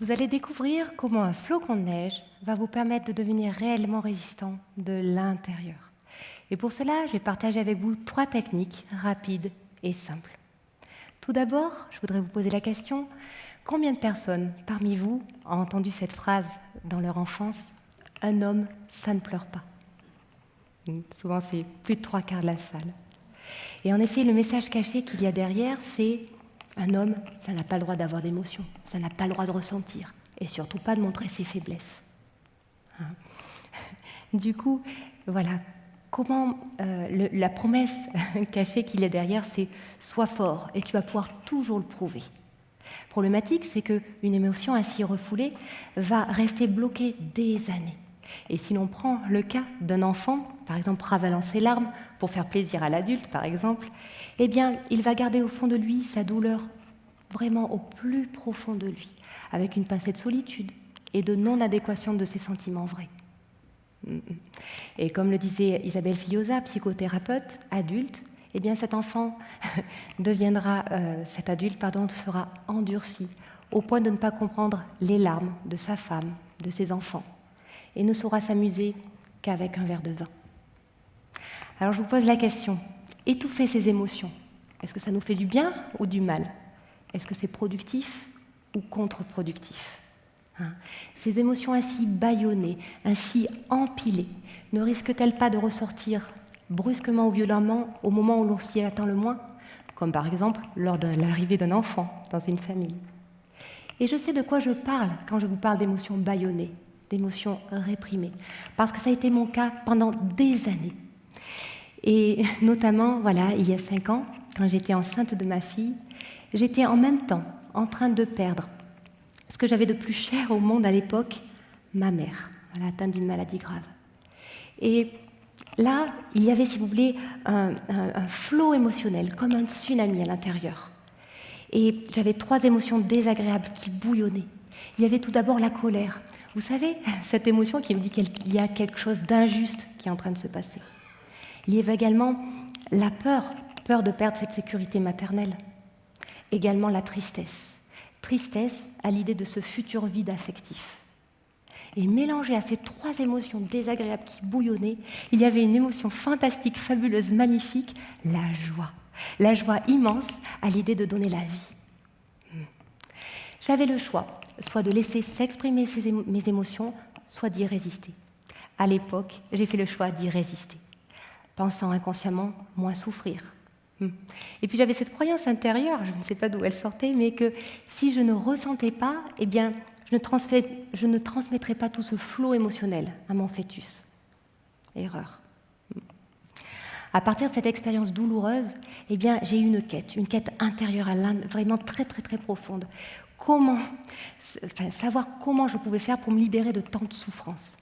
vous allez découvrir comment un flocon de neige va vous permettre de devenir réellement résistant de l'intérieur. Et pour cela, je vais partager avec vous 3 techniques rapides et simples. Tout d'abord, je voudrais vous poser la question, combien de personnes parmi vous ont entendu cette phrase dans leur enfance « Un homme, ça ne pleure pas ». Souvent, c'est plus de 3/4 de la salle. Et en effet, le message caché qu'il y a derrière, c'est un homme, ça n'a pas le droit d'avoir d'émotions, ça n'a pas le droit de ressentir, et surtout pas de montrer ses faiblesses. Du coup, voilà, comment la promesse cachée qu'il y a derrière, c'est « sois fort et tu vas pouvoir toujours le prouver ». Problématique, c'est qu'une émotion ainsi refoulée va rester bloquée des années. Et si l'on prend le cas d'un enfant, par exemple ravalant ses larmes pour faire plaisir à l'adulte, par exemple, eh bien, il va garder au fond de lui sa douleur vraiment au plus profond de lui, avec une pincée de solitude et de non-adéquation de ses sentiments vrais. Et comme le disait Isabelle Fillosa, psychothérapeute adulte, eh bien cet enfant cet adulte sera endurci au point de ne pas comprendre les larmes de sa femme, de ses enfants, et ne saura s'amuser qu'avec un verre de vin. Alors je vous pose la question, étouffer ces émotions, est-ce que ça nous fait du bien ou du mal? Est-ce que c'est productif ou contre-productif? Ces émotions ainsi bâillonnées, ainsi empilées, ne risquent-elles pas de ressortir brusquement ou violemment au moment où l'on s'y attend le moins, comme par exemple lors de l'arrivée d'un enfant dans une famille? Et je sais de quoi je parle quand je vous parle d'émotions bâillonnées, d'émotions réprimées, parce que ça a été mon cas pendant des années. Et notamment, voilà, il y a 5 ans, quand j'étais enceinte de ma fille, j'étais en même temps en train de perdre ce que j'avais de plus cher au monde à l'époque, ma mère, atteinte d'une maladie grave. Et là, il y avait, si vous voulez, un flot émotionnel, comme un tsunami à l'intérieur. Et j'avais 3 émotions désagréables qui bouillonnaient. Il y avait tout d'abord la colère. Vous savez, cette émotion qui me dit qu'il y a quelque chose d'injuste qui est en train de se passer. Il y avait également la peur de perdre cette sécurité maternelle. Également la tristesse à l'idée de ce futur vide affectif. Et mélangé à ces 3 émotions désagréables qui bouillonnaient, il y avait une émotion fantastique, fabuleuse, magnifique, la joie. La joie immense à l'idée de donner la vie. J'avais le choix, soit de laisser s'exprimer mes émotions, soit d'y résister. À l'époque, j'ai fait le choix d'y résister, pensant inconsciemment moins souffrir. Et puis j'avais cette croyance intérieure, je ne sais pas d'où elle sortait, mais que si je ne ressentais pas, eh bien, je ne transmettrais pas tout ce flot émotionnel à mon fœtus. Erreur. À partir de cette expérience douloureuse, eh bien, j'ai eu une quête intérieure à l'âme, vraiment très, très, très profonde. Savoir comment je pouvais faire pour me libérer de tant de souffrances.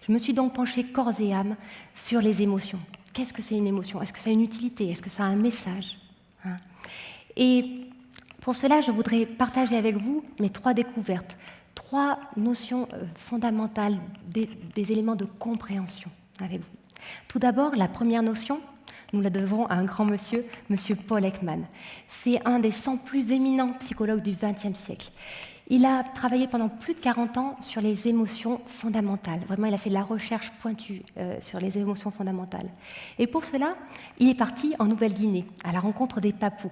Je me suis donc penchée corps et âme sur les émotions. Qu'est-ce que c'est une émotion? Est-ce que ça a une utilité? Est-ce que ça a un message? Et pour cela, je voudrais partager avec vous mes 3 découvertes, 3 notions fondamentales, des éléments de compréhension avec vous. Tout d'abord, la première notion, nous la devons à un grand monsieur, monsieur Paul Ekman. C'est un des 100 plus éminents psychologues du XXe siècle. Il a travaillé pendant plus de 40 ans sur les émotions fondamentales. Vraiment, il a fait de la recherche pointue sur les émotions fondamentales. Et pour cela, il est parti en Nouvelle-Guinée, à la rencontre des Papous.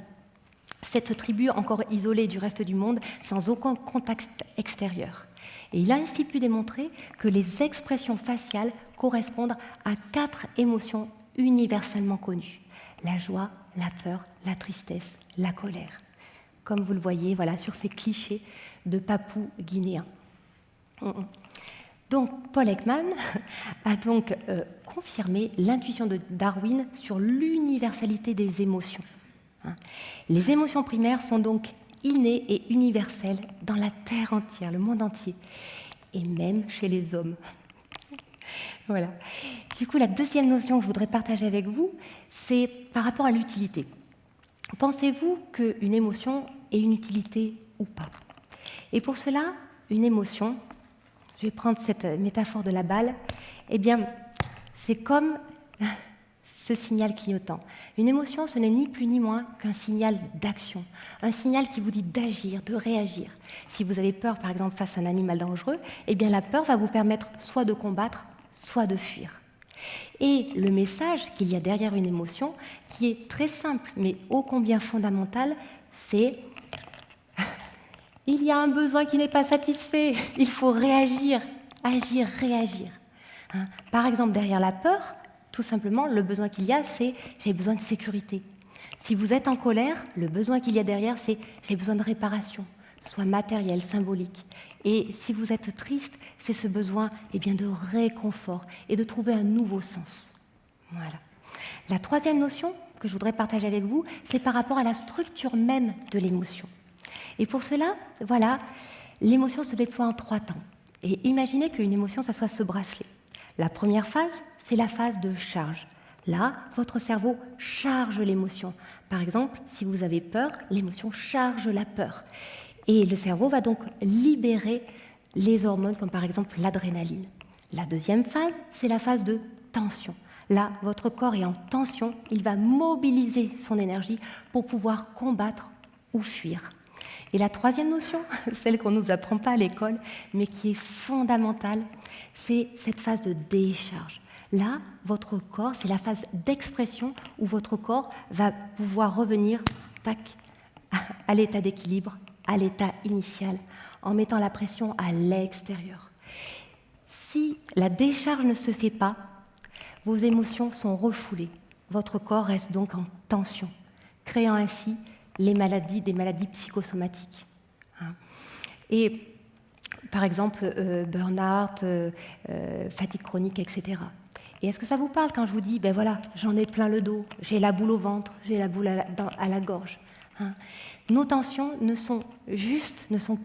Cette tribu encore isolée du reste du monde, sans aucun contact extérieur. Et il a ainsi pu démontrer que les expressions faciales correspondent à 4 émotions universellement connues. La joie, la peur, la tristesse, la colère. Comme vous le voyez, voilà, sur ces clichés de papous guinéens. Donc, Paul Ekman a donc confirmé l'intuition de Darwin sur l'universalité des émotions. Les émotions primaires sont donc innées et universelles dans la Terre entière, le monde entier, et même chez les hommes. Voilà. Du coup, la deuxième notion que je voudrais partager avec vous, c'est par rapport à l'utilité. Pensez-vous qu'une émotion ait une utilité ou pas? Et pour cela, une émotion, je vais prendre cette métaphore de la balle, eh bien, c'est comme ce signal clignotant. Une émotion, ce n'est ni plus ni moins qu'un signal d'action, un signal qui vous dit d'agir, de réagir. Si vous avez peur, par exemple, face à un animal dangereux, eh bien la peur va vous permettre soit de combattre, soit de fuir. Et le message qu'il y a derrière une émotion, qui est très simple, mais ô combien fondamental, c'est « il y a un besoin qui n'est pas satisfait, il faut réagir, agir, réagir ». Par exemple, derrière la peur, tout simplement, le besoin qu'il y a, c'est « j'ai besoin de sécurité ». Si vous êtes en colère, le besoin qu'il y a derrière, c'est « j'ai besoin de réparation », soit matériel, symbolique. Et si vous êtes triste, c'est ce besoin de réconfort et de trouver un nouveau sens. Voilà. La troisième notion que je voudrais partager avec vous, c'est par rapport à la structure même de l'émotion. Et pour cela, voilà, l'émotion se déploie en 3 temps. Et imaginez qu'une émotion, ça soit ce bracelet. La première phase, c'est la phase de charge. Là, votre cerveau charge l'émotion. Par exemple, si vous avez peur, l'émotion charge la peur. Et le cerveau va donc libérer les hormones, comme par exemple l'adrénaline. La deuxième phase, c'est la phase de tension. Là, votre corps est en tension, il va mobiliser son énergie pour pouvoir combattre ou fuir. Et la troisième notion, celle qu'on ne nous apprend pas à l'école, mais qui est fondamentale, c'est cette phase de décharge. Là, votre corps, c'est la phase d'expression où votre corps va pouvoir revenir à l'état d'équilibre, à l'état initial, en mettant la pression à l'extérieur. Si la décharge ne se fait pas, vos émotions sont refoulées. Votre corps reste donc en tension, créant ainsi des maladies psychosomatiques. Et par exemple, burn-out, fatigue chronique, etc. Et est-ce que ça vous parle quand je vous dis, ben voilà, j'en ai plein le dos, j'ai la boule au ventre, j'ai la boule à la gorge. Nos tensions ne sont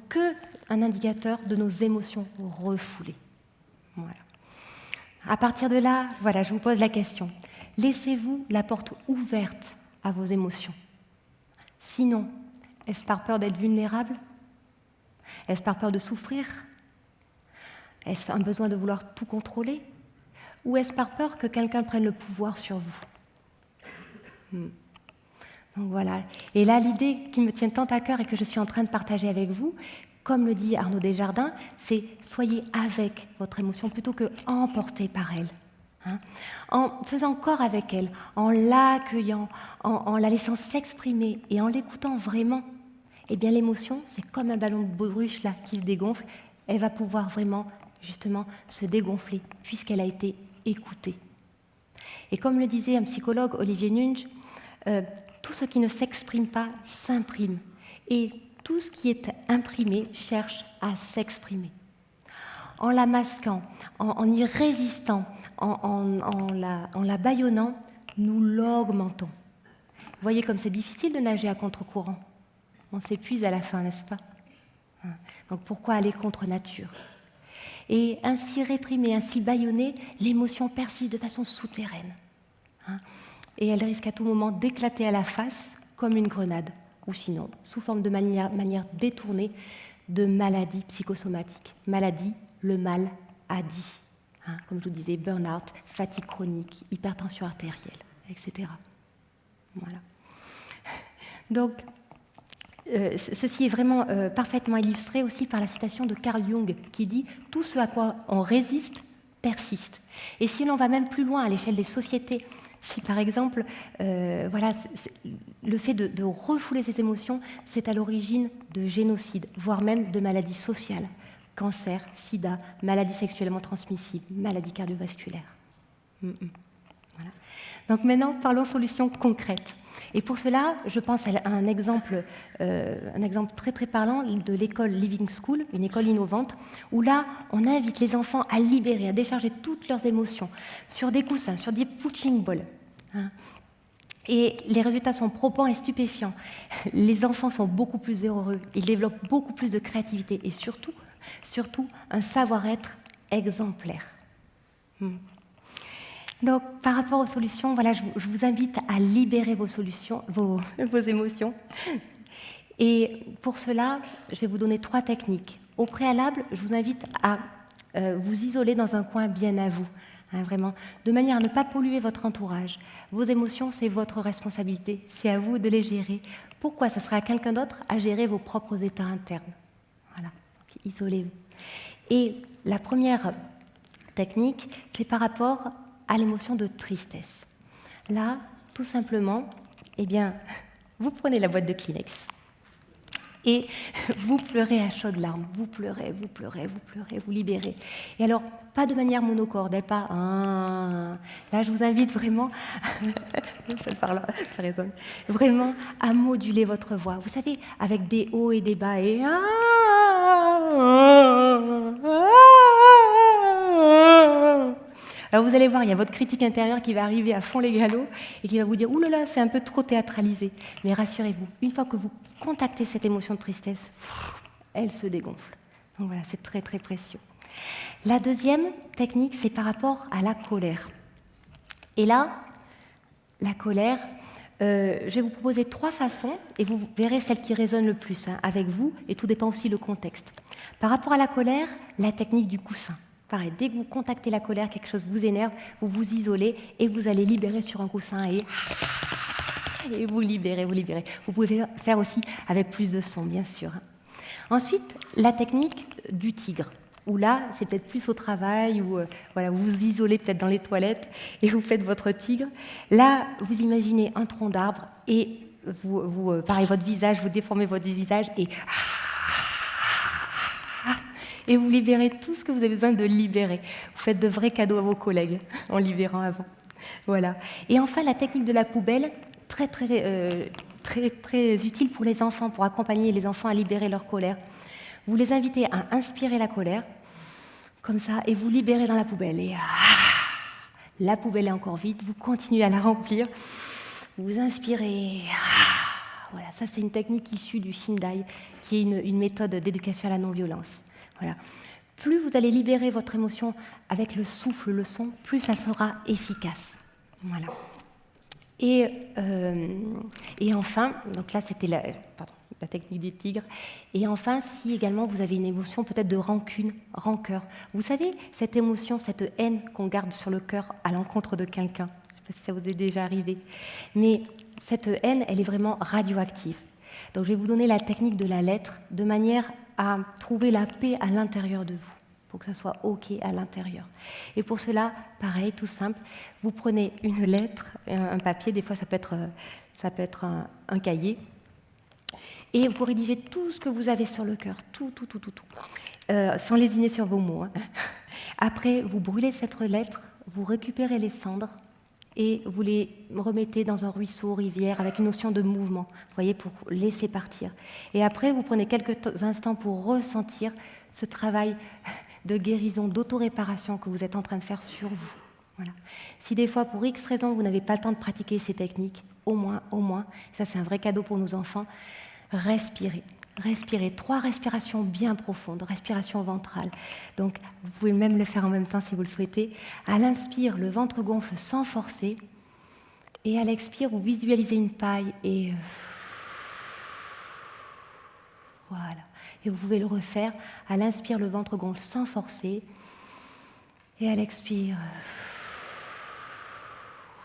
que un indicateur de nos émotions refoulées. Voilà. À partir de là, voilà, je vous pose la question. Laissez-vous la porte ouverte à vos émotions? Sinon, est-ce par peur d'être vulnérable? Est-ce par peur de souffrir? Est-ce un besoin de vouloir tout contrôler? Ou est-ce par peur que quelqu'un prenne le pouvoir sur vous? Donc voilà. Et là, l'idée qui me tient tant à cœur et que je suis en train de partager avec vous, comme le dit Arnaud Desjardins, c'est soyez avec votre émotion plutôt que emporté par elle. En faisant corps avec elle, en l'accueillant, en la laissant s'exprimer et en l'écoutant vraiment, eh bien l'émotion, c'est comme un ballon de baudruche là, qui se dégonfle, elle va pouvoir vraiment, justement, se dégonfler puisqu'elle a été écoutée. Et comme le disait un psychologue, Olivier Nunge, tout ce qui ne s'exprime pas s'imprime. Et tout ce qui est imprimé cherche à s'exprimer. En la masquant, en y résistant, en la bâillonnant, nous l'augmentons. Vous voyez comme c'est difficile de nager à contre-courant. On s'épuise à la fin, n'est-ce pas? Donc pourquoi aller contre nature? Et ainsi réprimée, ainsi bâillonnée, l'émotion persiste de façon souterraine. Et elle risque à tout moment d'éclater à la face comme une grenade, ou sinon, sous forme de manière détournée de maladie psychosomatique. Maladie, le mal a dit. Comme je vous disais, burn-out, fatigue chronique, hypertension artérielle, etc. Voilà. Donc, ceci est vraiment parfaitement illustré aussi par la citation de Carl Jung qui dit « Tout ce à quoi on résiste persiste ». Et si l'on va même plus loin à l'échelle des sociétés, si par exemple, le fait de refouler ses émotions, c'est à l'origine de génocides, voire même de maladies sociales, cancer, sida, maladies sexuellement transmissibles, maladies cardiovasculaires. Voilà. Donc maintenant, parlons solutions concrètes. Et pour cela, je pense à un exemple très très parlant de l'école Living School, une école innovante, où là, on invite les enfants à libérer, à décharger toutes leurs émotions sur des coussins, sur des punching balls. Et les résultats sont probants et stupéfiants. Les enfants sont beaucoup plus heureux, ils développent beaucoup plus de créativité et surtout un savoir-être exemplaire. Donc, par rapport aux solutions, voilà, je vous invite à libérer vos émotions. Et pour cela, je vais vous donner 3 techniques. Au préalable, je vous invite à vous isoler dans un coin bien à vous. hein, vraiment, de manière à ne pas polluer votre entourage. Vos émotions, c'est votre responsabilité, c'est à vous de les gérer. Pourquoi ça sera à quelqu'un d'autre à gérer vos propres états internes? Voilà, donc, isolez-vous. Et la première technique, c'est par rapport à l'émotion de tristesse. Là, tout simplement, eh bien, vous prenez la boîte de Kleenex et vous pleurez à chaudes larmes. Vous pleurez, vous pleurez, vous pleurez, vous libérez. Et alors, pas de manière monocorde, pas là, je vous invite vraiment, ça parle, ça résonne, vraiment à moduler votre voix. Vous savez, avec des hauts et des bas et alors vous allez voir, il y a votre critique intérieure qui va arriver à fond les galops et qui va vous dire « Ouh là là, c'est un peu trop théâtralisé ». Mais rassurez-vous, une fois que vous contactez cette émotion de tristesse, elle se dégonfle. Donc voilà, c'est très très précieux. La deuxième technique, c'est par rapport à la colère. Et là, la colère, je vais vous proposer 3 façons et vous verrez celle qui résonne le plus avec vous, et tout dépend aussi du contexte. Par rapport à la colère, la technique du coussin. Pareil, dès que vous contactez la colère, quelque chose vous énerve, vous vous isolez et vous allez libérer sur un coussin et vous libérez, vous libérez. Vous pouvez faire aussi avec plus de son, bien sûr. Ensuite, la technique du tigre, où là, c'est peut-être plus au travail, ou voilà, vous vous isolez peut-être dans les toilettes et vous faites votre tigre. Là, vous imaginez un tronc d'arbre et pareil, votre visage, vous déformez votre visage et vous libérez tout ce que vous avez besoin de libérer. Vous faites de vrais cadeaux à vos collègues en libérant avant. Voilà. Et enfin, la technique de la poubelle, très utile pour les enfants, pour accompagner les enfants à libérer leur colère. Vous les invitez à inspirer la colère, comme ça, et vous libérez dans la poubelle. Et la poubelle est encore vide, vous continuez à la remplir, vous inspirez. Voilà, ça c'est une technique issue du Shindai, qui est une méthode d'éducation à la non-violence. Voilà. Plus vous allez libérer votre émotion avec le souffle, le son, plus ça sera efficace. Voilà. Et enfin, donc là c'était la technique du tigre. Et enfin, si également vous avez une émotion peut-être de rancune, rancœur. Vous savez, cette émotion, cette haine qu'on garde sur le cœur à l'encontre de quelqu'un. Je ne sais pas si ça vous est déjà arrivé. Mais cette haine, elle est vraiment radioactive. Donc je vais vous donner la technique de la lettre de manière à trouver la paix à l'intérieur de vous, pour que ça soit OK à l'intérieur. Et pour cela, pareil, tout simple, vous prenez une lettre, un papier, des fois ça peut être un cahier, et vous rédigez tout ce que vous avez sur le cœur, tout, sans lésiner sur vos mots. Après, vous brûlez cette lettre, vous récupérez les cendres, et vous les remettez dans un ruisseau, rivière, avec une notion de mouvement, vous voyez, pour laisser partir. Et après, vous prenez quelques instants pour ressentir ce travail de guérison, d'auto-réparation que vous êtes en train de faire sur vous. Voilà. Si des fois, pour X raisons, vous n'avez pas le temps de pratiquer ces techniques, au moins, ça c'est un vrai cadeau pour nos enfants, respirez. Respirez, 3 respirations bien profondes, respiration ventrale. Donc, vous pouvez même le faire en même temps si vous le souhaitez. À l'inspire, le ventre gonfle sans forcer. Et à l'expire, vous visualisez une paille et voilà. Et vous pouvez le refaire. À l'inspire, le ventre gonfle sans forcer. Et à l'expire,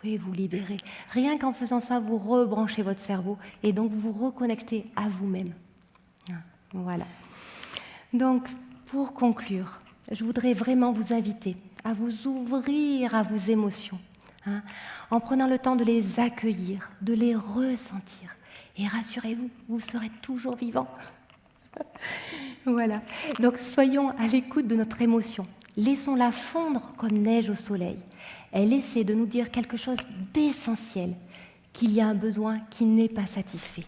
et vous libérez. Rien qu'en faisant ça, vous rebranchez votre cerveau et donc vous vous reconnectez à vous-même. Voilà. Donc, pour conclure, je voudrais vraiment vous inviter à vous ouvrir à vos émotions, en prenant le temps de les accueillir, de les ressentir. Et rassurez-vous, vous serez toujours vivant. Voilà. Donc, soyons à l'écoute de notre émotion. Laissons-la fondre comme neige au soleil. Elle essaie de nous dire quelque chose d'essentiel, qu'il y a un besoin qui n'est pas satisfait.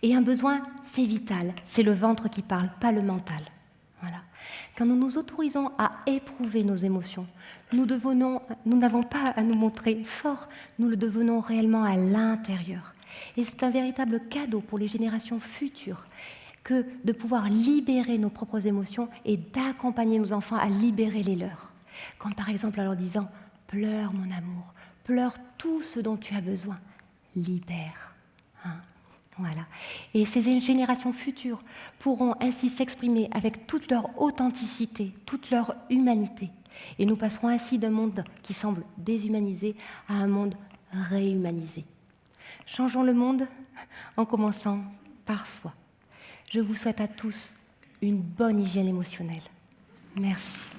Et un besoin, c'est vital, c'est le ventre qui parle, pas le mental. Voilà. Quand nous nous autorisons à éprouver nos émotions, nous n'avons pas à nous montrer forts, nous le devenons réellement à l'intérieur. Et c'est un véritable cadeau pour les générations futures que de pouvoir libérer nos propres émotions et d'accompagner nos enfants à libérer les leurs. Comme par exemple en leur disant « Pleure mon amour, pleure tout ce dont tu as besoin, libère ». Voilà. Et ces générations futures pourront ainsi s'exprimer avec toute leur authenticité, toute leur humanité. Et nous passerons ainsi d'un monde qui semble déshumanisé à un monde réhumanisé. Changeons le monde en commençant par soi. Je vous souhaite à tous une bonne hygiène émotionnelle. Merci.